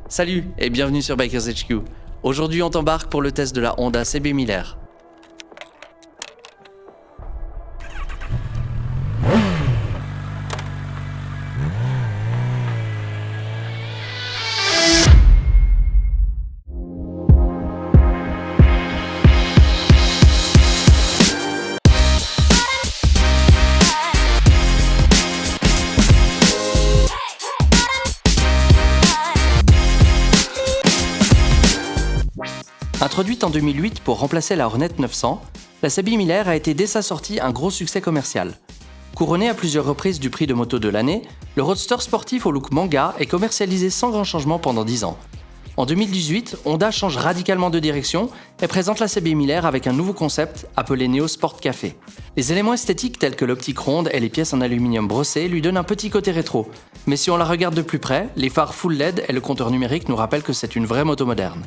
Salut et bienvenue sur Bikers HQ. Aujourd'hui on t'embarque pour le test de la Honda CB 1000R. Introduite en 2008 pour remplacer la Hornet 900, la CB 1000R a été dès sa sortie un gros succès commercial. Couronné à plusieurs reprises du prix de moto de l'année, le roadster sportif au look manga est commercialisé sans grand changement pendant 10 ans. En 2018, Honda change radicalement de direction et présente la CB 1000R avec un nouveau concept appelé Neo Sport Café. Les éléments esthétiques tels que l'optique ronde et les pièces en aluminium brossé lui donnent un petit côté rétro. Mais si on la regarde de plus près, les phares full LED et le compteur numérique nous rappellent que c'est une vraie moto moderne.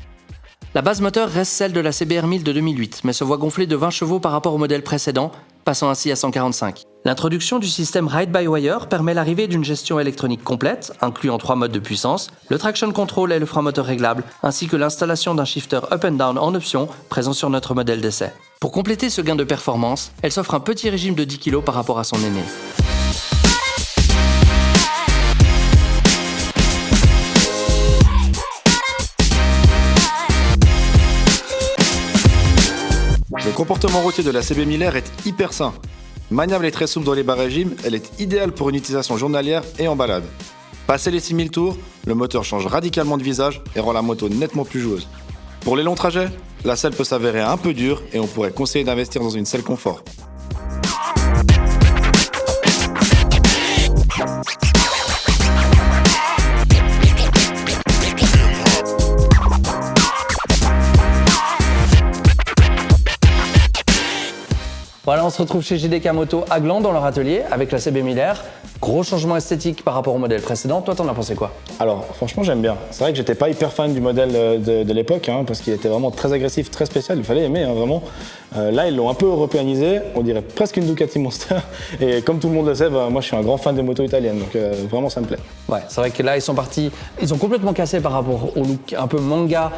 La base moteur reste celle de la CBR 1000 de 2008, mais se voit gonfler de 20 chevaux par rapport au modèle précédent, passant ainsi à 145. L'introduction du système Ride-by-Wire permet l'arrivée d'une gestion électronique complète, incluant 3 modes de puissance, le traction control et le frein moteur réglable, ainsi que l'installation d'un shifter up and down en option, présent sur notre modèle d'essai. Pour compléter ce gain de performance, elle s'offre un petit régime de 10 kg par rapport à son aîné. Le comportement routier de la CB 1000R est hyper sain. Maniable et très souple dans les bas régimes, elle est idéale pour une utilisation journalière et en balade. Passé les 6000 tours, le moteur change radicalement de visage et rend la moto nettement plus joueuse. Pour les longs trajets, la selle peut s'avérer un peu dure et on pourrait conseiller d'investir dans une selle confort. Voilà, on se retrouve chez GDK Moto à Gland dans leur atelier avec la CB 1000R. Gros changement esthétique par rapport au modèle précédent. Toi, t'en as pensé quoi? Alors, franchement, j'aime bien. C'est vrai que j'étais pas hyper fan du modèle de l'époque, parce qu'il était vraiment très agressif, très spécial. Il fallait aimer, vraiment. Là, ils l'ont un peu européanisé. On dirait presque une Ducati Monster. Et comme tout le monde le sait, moi, je suis un grand fan des motos italiennes. Donc, vraiment, ça me plaît. Ouais, c'est vrai que là, ils sont partis. Ils ont complètement cassé par rapport au look un peu manga,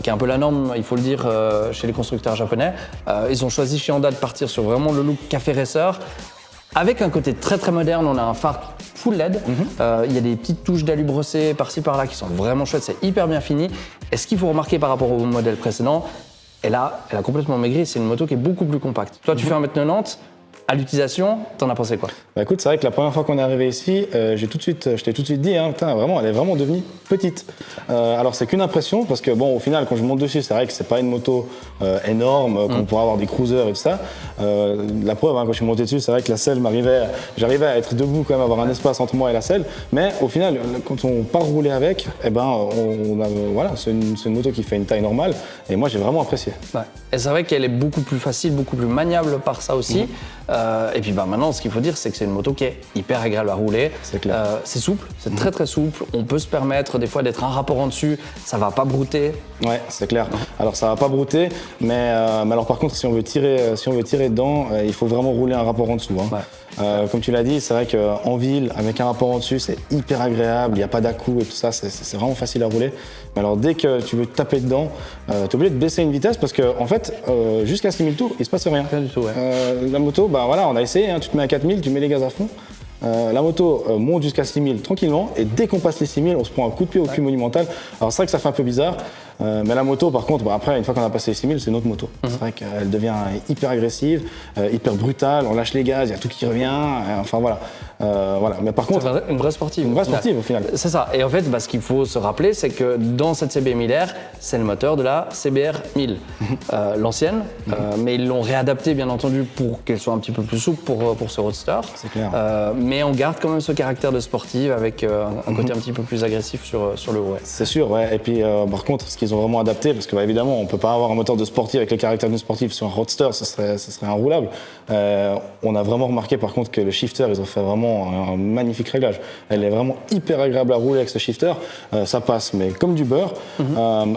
qui est un peu la norme, il faut le dire, chez les constructeurs japonais. Ils ont choisi chez Honda de partir sur vraiment le look café racer. Avec un côté très très moderne, on a un phare full LED, il y a des petites touches d'alu brossé par-ci par-là qui sont vraiment chouettes, c'est hyper bien fini. Et ce qu'il faut remarquer par rapport au modèle précédent, elle a complètement maigri, c'est une moto qui est beaucoup plus compacte. Toi tu fais 1m90, à l'utilisation, t'en as pensé quoi? Bah écoute, c'est vrai que la première fois qu'on est arrivé ici, je t'ai tout de suite dit, putain, vraiment, elle est vraiment devenue petite. Alors c'est qu'une impression, parce que bon, au final, quand je monte dessus, c'est vrai que c'est pas une moto énorme, qu'on pourrait avoir des cruisers et tout ça. La preuve, quand je suis monté dessus, c'est vrai que la selle j'arrivais à être debout quand même, avoir un espace entre moi et la selle. Mais au final, quand on part rouler avec, voilà, c'est une moto qui fait une taille normale. Et moi, j'ai vraiment apprécié. Ouais. Et c'est vrai qu'elle est beaucoup plus facile, beaucoup plus maniable par ça aussi. Et puis maintenant, ce qu'il faut dire, c'est que c'est une moto qui est hyper agréable à rouler. C'est clair. C'est souple, c'est très très souple. On peut se permettre des fois d'être un rapport en dessus, ça va pas brouter. Ouais, c'est clair. Alors ça va pas brouter, mais alors par contre, si on veut tirer dedans, il faut vraiment rouler un rapport en dessous. Ouais. Comme tu l'as dit, c'est vrai qu'en ville, avec un rapport en dessus, c'est hyper agréable. Il n'y a pas d'à-coups et tout ça, c'est vraiment facile à rouler. Mais alors dès que tu veux te taper dedans, tu es obligé de baisser une vitesse parce que en fait, jusqu'à 6000 tours, il se passe rien. Rien du tout, ouais. La moto, voilà, on a essayé, tu te mets à 4000, tu mets les gaz à fond. La moto monte jusqu'à 6000 tranquillement et dès qu'on passe les 6000, on se prend un coup de pied au cul monumental. Alors c'est vrai que ça fait un peu bizarre, mais la moto par contre, après une fois qu'on a passé les 6000, c'est une autre moto. C'est vrai qu'elle devient hyper agressive, hyper brutale, on lâche les gaz, il y a tout qui revient, enfin voilà. Mais par contre, une vraie sportive. Une vraie sportive au final. C'est ça. Et en fait, ce qu'il faut se rappeler, c'est que dans cette CB 1000R, c'est le moteur de la CBR 1000, l'ancienne, mais ils l'ont réadapté bien entendu pour qu'elle soit un petit peu plus souple pour ce roadster. C'est clair. Mais on garde quand même ce caractère de sportive avec un côté un petit peu plus agressif sur le haut. Ouais. C'est sûr, ouais. Et puis par contre, ce qu'ils ont vraiment adapté, parce que évidemment, on peut pas avoir un moteur de sportif avec le caractère d'une sportive sur un roadster, ce serait inroulable. On a vraiment remarqué par contre que le shifter, ils ont fait vraiment un magnifique réglage. Elle est vraiment hyper agréable à rouler avec ce shifter. Ça passe, mais comme du beurre.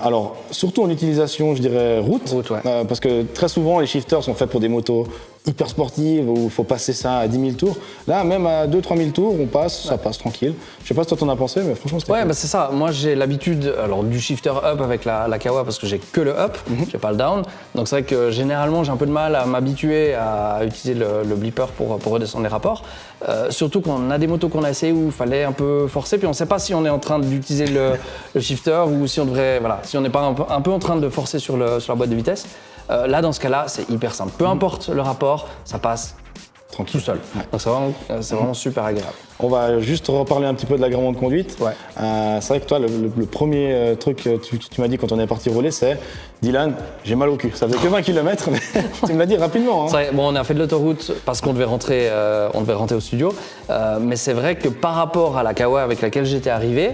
Alors, surtout en utilisation, je dirais route, ouais. Parce que très souvent, les shifters sont faits pour des motos hyper sportive où il faut passer ça à 10 000 tours. Là, même à 2-3 000 tours, ça passe tranquille. Je sais pas ce que t'en as pensé, mais franchement, c'était Ouais, cool. bah c'est ça. Moi, j'ai l'habitude du shifter up avec la Kawa parce que j'ai que le up, j'ai pas le down. Donc c'est vrai que généralement, j'ai un peu de mal à m'habituer à utiliser le blipper pour redescendre les rapports. Surtout quand on a des motos qu'on a essayé où il fallait un peu forcer, puis on sait pas si on est en train d'utiliser le shifter ou si on devrait, si on n'est pas un peu en train de forcer sur la boîte de vitesse. Là, dans ce cas-là, c'est hyper simple. Peu importe le rapport, ça passe tout seul. Ouais. Donc c'est vraiment super agréable. On va juste reparler un petit peu de l'agrément de conduite. Ouais. C'est vrai que toi, le premier truc que tu m'as dit quand on est parti rouler, c'est Dylan, j'ai mal au cul. Ça faisait que 20 km, mais tu me l'as dit rapidement. Hein. C'est vrai, bon, on a fait de l'autoroute parce qu'on devait rentrer au studio. Mais c'est vrai que par rapport à la Kawa avec laquelle j'étais arrivé,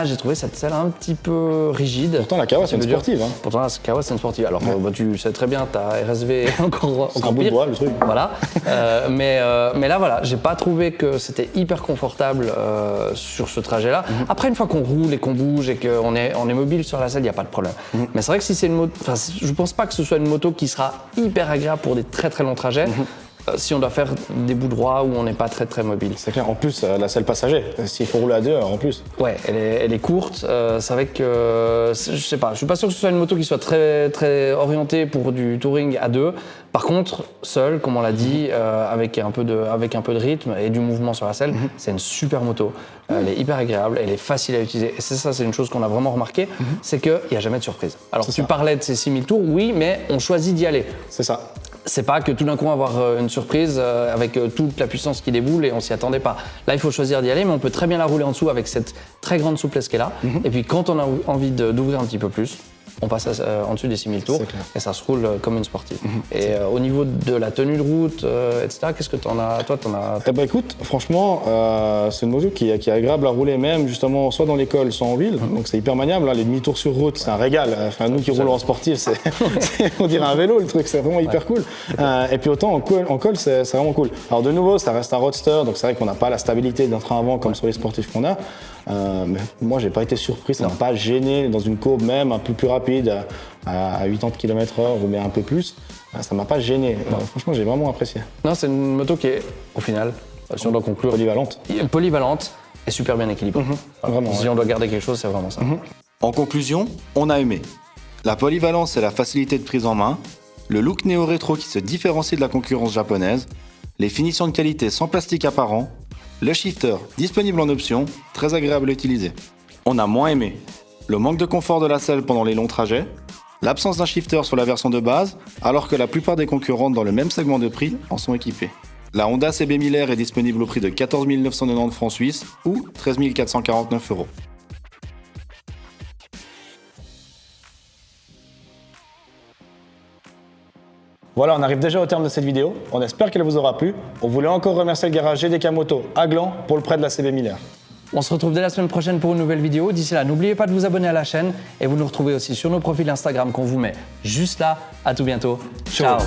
j'ai trouvé cette selle un petit peu rigide. Pourtant, la Kawa, c'est une sportive. Hein. Pourtant, la Kawa, c'est une sportive. Alors, tu sais très bien, ta RSV encore un bout de pire. bois, le truc. Voilà. Mais là, voilà, j'ai pas trouvé que c'était hyper confortable sur ce trajet-là. Après, une fois qu'on roule et qu'on bouge et qu'on est mobile sur la selle, il n'y a pas de problème. Mais c'est vrai que si c'est une moto, je pense pas que ce soit une moto qui sera hyper agréable pour des très très longs trajets. Si on doit faire des bouts droits où on n'est pas très très mobile. C'est clair, en plus, la selle passager, s'il faut rouler à 2 en plus. Ouais, elle est courte. C'est vrai que, je sais pas, je suis pas sûr que ce soit une moto qui soit très très orientée pour du touring à 2. Par contre, seule, comme on l'a dit, avec un peu de rythme et du mouvement sur la selle, c'est une super moto. Elle est hyper agréable, elle est facile à utiliser. Et c'est une chose qu'on a vraiment remarqué, c'est qu'il n'y a jamais de surprise. Alors tu parlais de ces 6000 tours, oui, mais on choisit d'y aller. C'est ça. C'est pas que tout d'un coup on va avoir une surprise avec toute la puissance qui déboule et on s'y attendait pas. Là, il faut choisir d'y aller, mais on peut très bien la rouler en dessous avec cette très grande souplesse qu'elle a. Et puis quand on a envie d'ouvrir un petit peu plus, on passe en dessous des 6000 tours et ça se roule comme une sportive. Et au niveau de la tenue de route, etc., qu'est-ce que t'en as? Toi, t'en as... Eh ben écoute, franchement, c'est une moto qui est agréable à rouler même justement soit dans l'école, soit en ville. Donc c'est hyper maniable. Hein. Les demi-tours sur route, c'est un régal. Enfin, nous qui roulons en sportif, on dirait un vélo le truc, c'est vraiment hyper cool. Et puis autant en col, c'est vraiment cool. Alors de nouveau, ça reste un roadster, donc c'est vrai qu'on n'a pas la stabilité d'un train avant comme sur les sportifs qu'on a. Mais moi, j'ai pas été surpris, ça m'a pas gêné dans une courbe même un peu plus rapide, à 80 km/h ou bien un peu plus. Ça m'a pas gêné. Franchement, j'ai vraiment apprécié. Non, c'est une moto qui est, au final, si on doit conclure, polyvalente et super bien équilibrée. Vraiment, si on doit garder quelque chose, c'est vraiment ça. En conclusion, on a aimé la polyvalence et la facilité de prise en main, le look néo-rétro qui se différencie de la concurrence japonaise, les finitions de qualité sans plastique apparent, le shifter disponible en option, très agréable à utiliser. On a moins aimé le manque de confort de la selle pendant les longs trajets, l'absence d'un shifter sur la version de base, alors que la plupart des concurrentes dans le même segment de prix en sont équipées. La Honda CB 1000R est disponible au prix de 14 990 francs suisses ou 13 449 €. Voilà, on arrive déjà au terme de cette vidéo. On espère qu'elle vous aura plu. On voulait encore remercier le garage GDK Moto à Gland pour le prêt de la CB 1000R. On se retrouve dès la semaine prochaine pour une nouvelle vidéo. D'ici là, n'oubliez pas de vous abonner à la chaîne et vous nous retrouvez aussi sur nos profils Instagram qu'on vous met juste là. À tout bientôt. Ciao.